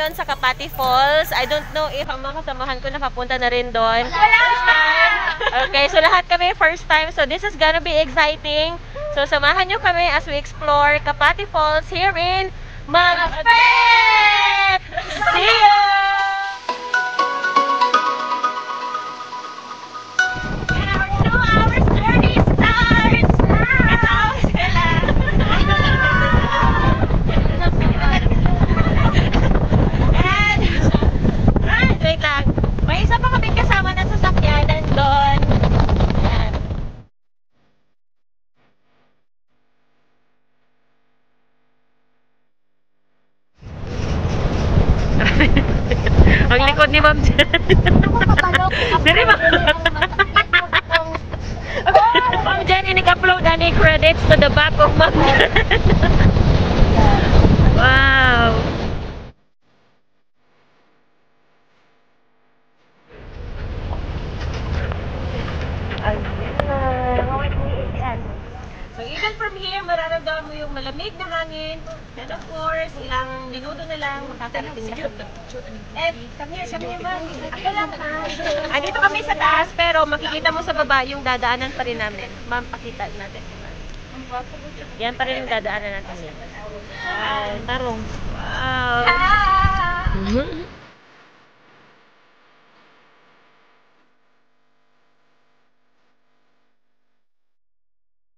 ngayon sa Kapati Falls. I don't know if ang mga kasamahan ko nakapunta na rin doon. Okay, so lahat kami first time. So this is gonna be exciting. So samahan nyo kami as we explore Kapati Falls here in Malapit! See you! Ang likod ni Ma'am Jen. Dari ba? Ma'am Jen, inik-upload na ni credits to the back of Ma'am Jen. Wow. So even from here, mararamdaman mo yung malamig na hangin. And of course, ilang minuto na lang, makakarating na kami. Eh, come here, ma'am. Ako lang ha. Andito kami sa taas, pero makikita mo sa baba yung dadaanan pa rin namin. Ma'am, pakita natin. Yan pa rin yung dadaanan natin. Wow, tarong. Wow.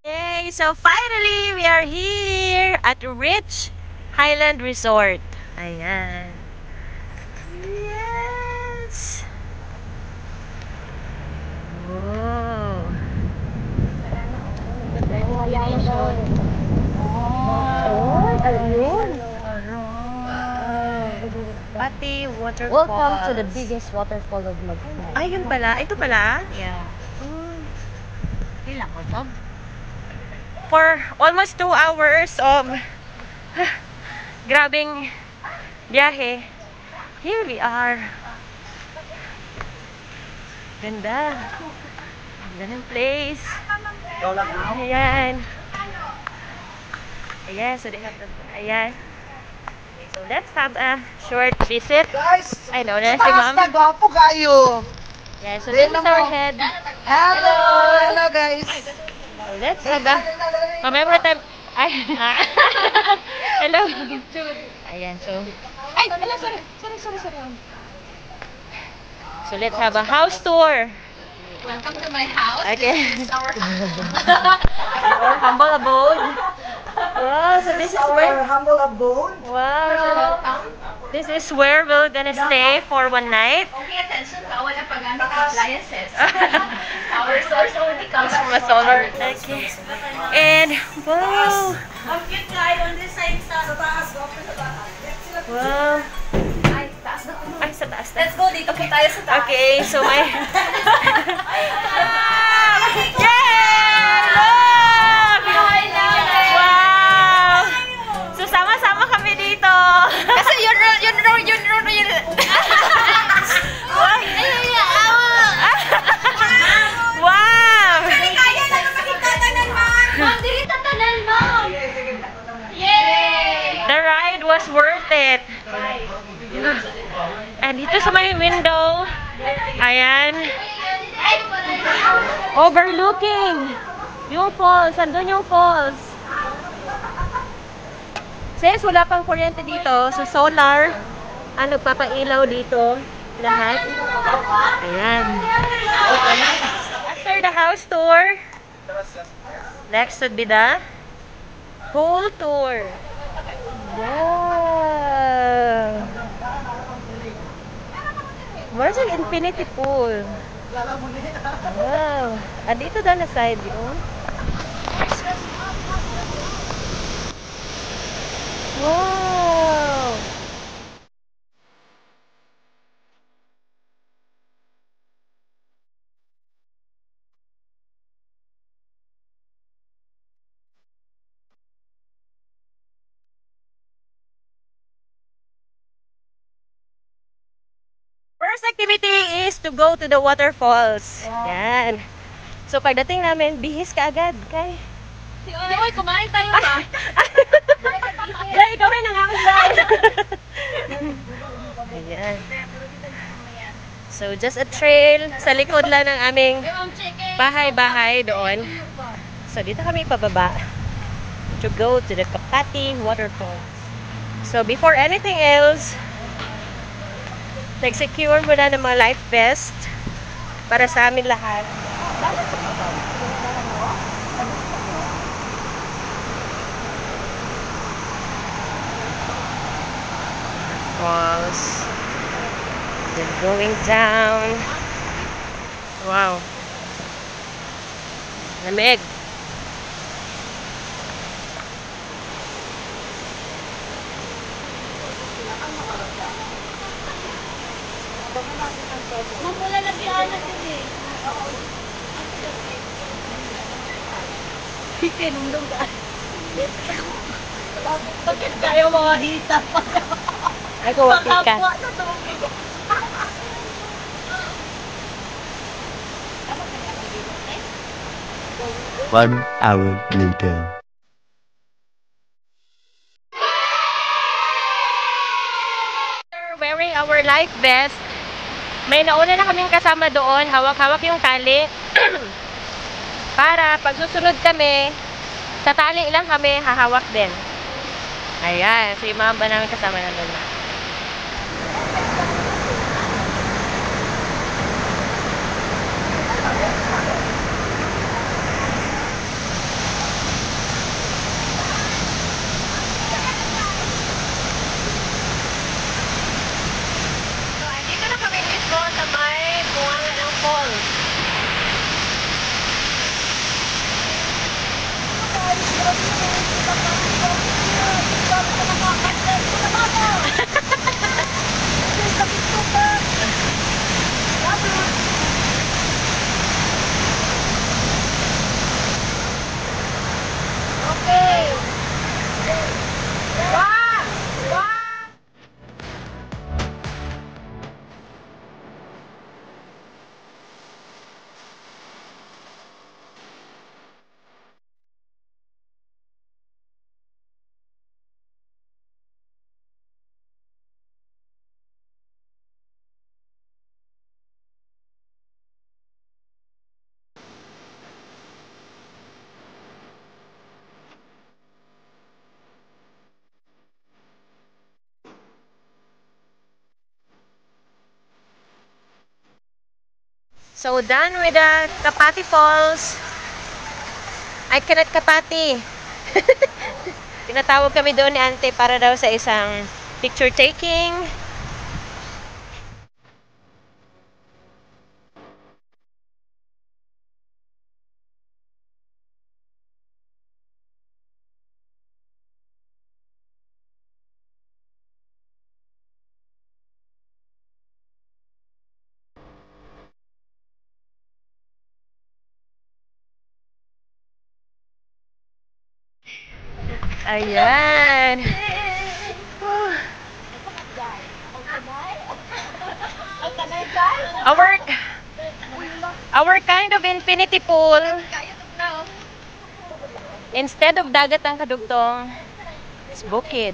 Yay! So finally, we are here at Rich Highland Resort. Ayan. Yes! Wow! Pati waterfalls. Welcome to the biggest waterfall of Magsaysay. Ay, yun pala. Ito pala? Yeah. Ilang ko, Sob? For almost 2 hours of grabing biyahe, here we are. Ganda. Ganda ng place. Ayan. Ayan, so they have the, ayan. So let's have a short visit. Guys, I know na si Ma'am. Gwapo kayo. Yeah, so this is our head. Hello. Hello guys. So let's have a remember time. Ay. Hello. Ayan, so. Ay, hello, sorry. So let's have a house tour. Welcome to my house. Okay. This is our Our humble abode. Wow, so this is where. Humble abode. Wow. This is where we're gonna stay for one night. Okay, attention ka. Wala paggamit ng appliances. Our source only comes from a Solar. Okay. And, wow. Ang cute guy on this side sa taas. Wow. Ay, taas na ko. Ay, sa taas. Let's go. Dito po tayo sa taas. Okay, so my... Yay! Look! Wow! So, sama-sama kami dito. Kasi yun. Wow! Kaya na makikitanan, Ma'am. Ma'am, dili tatanan, Ma'am. Yay! The ride was worth it. And dito sa may window, ayan, overlooking yung falls. Andun yung falls. Since wala pang kuryente dito, so solar ang nagpapailaw dito lahat. Ayan. After the house tour, next would be the pool tour. Wow! Where's an infinity pool? Wow! Andito daw na side yun. Wow! First activity is to go to the waterfalls. Yan. So pagdating namin, bihis ka agad. Okay? Oy, kumain tayo ba? Dahil ikaw rin ang aking dahil. Ayan. So, just a trail sa likod lang ng aming bahay-bahay doon. So, dito kami pababa to go to the Kapati Waterfall. So, before anything else, nag-secure muna ng mga life vest para sa amin lahat. Falls. Then going down. Wow. Lamig. Mamula na si Ana din eh. Pinundong ka. Bakit kayo mga hita pa? Ay, kuwapit ka. One hour later. Wearing our life vest. May nauna na kaming kasama doon. Hawak-hawak yung tali. Para pag susunod kami, sa tali lang kami hahawak din. Ayan. So yung mga ba namin kasama na doon. So, dito na kami mismo sa may buwangan ng falls. Okay. Wow! Wow! So, done with the Kapati Falls. I cannot Kapati. Tinatawag kami doon ni Ante para daw sa isang picture taking. Ayan. Our our kind of infinity pool. Instead of dagat ang kadugtong, it's bukid.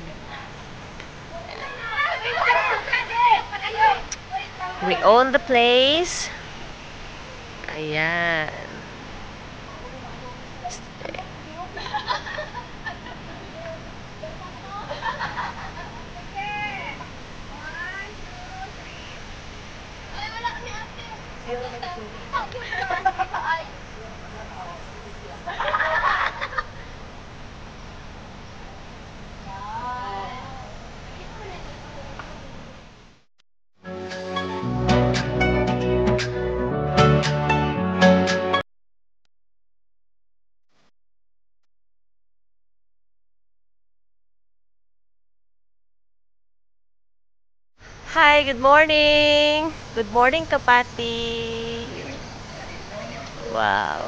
We own the place. Ayan. Hi, good morning. Good morning, Kapati. Wow.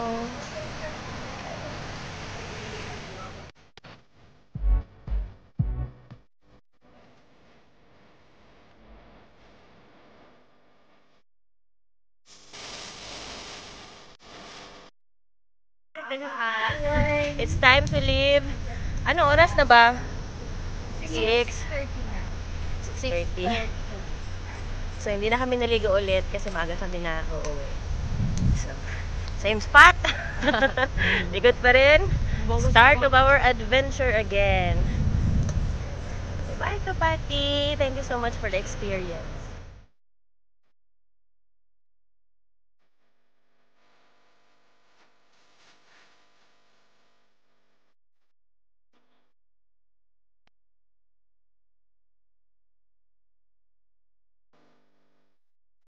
It's time to leave. Ano oras na ba? 6:30. So, hindi na kami naligo ulit kasi maaga kami na uuwi. So, same spot. Likod pa rin. Start of our adventure again. Bye, Kapati. Thank you so much for the experience.